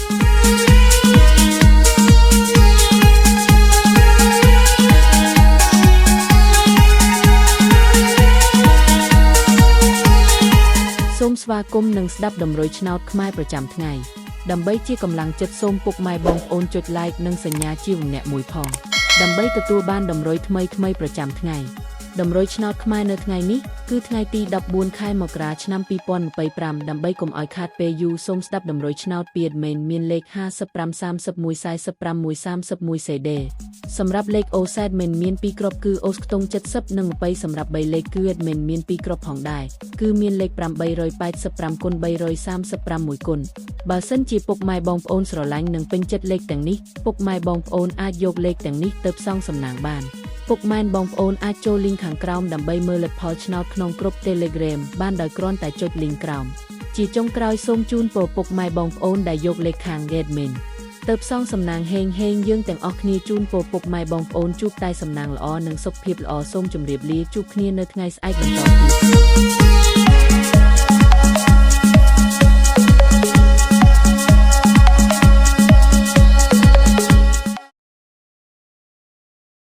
សូមស្វាគមន៍និងស្ដាប់ដំរុយឆ្នោតខ្មែរប្រចាំថ្ងៃដើម្បីជាកម្លាំងចិត្តសូមពុកម៉ែបងប្អូនចុច like និងសញ្ញាជាវម្នាក់មួយផងដើម្បីទទួលបានដំរុយថ្មីៗប្រចាំថ្ងៃដំរុយឆ្នោតខ្មែរនៅថ្ងៃនេះគឺថ្ងៃទី14ខែមករាឆ្នាំ2025ដើម្បីកុំឲ្យខាតពេលយូរសូមស្ដាប់ដំរុយឆ្នោតពីadminមានលេខ5531413131 CD សម្រាប់លេខ OZ adminមាន2គ្រាប់គឺ OZ ខ្ទង់70និង20សម្រាប់3លេខគឺ admin មាន2គ្រាប់ផងដែរគឺមានលេខ885គុណ335គុណបើសិនជាពុកម៉ែបងប្អូនស្រឡាញ់និងពេញចិត្តលេខទាំងនេះពុកម៉ែបងប្អូនអាចយកលេខទាំងនេះទៅផ្សងសំណាងបានពុកម៉ែបងប្អូនអាចចូល link ខាងក្រោមដើម្បីមើលលទ្ធផលឆ្នោតក្នុងក្រុម Telegram បានដោយគ្រាន់តែចុច link ក្រោមជាចុងក្រោយសូមជូនពរពុកម៉ែបងប្អូនដែលយកលេខខាង admin ទៅផ្សងសំណាងហេងយើងទាំងអស់គ្នាជូនពរពុកម៉ែបងប្អូនជួបតែសំណាងល្អនិងសុខភាពល្អសូមជម្រាបលាជួបគ្នានៅថ្ងៃស្អែកបន្តទៀត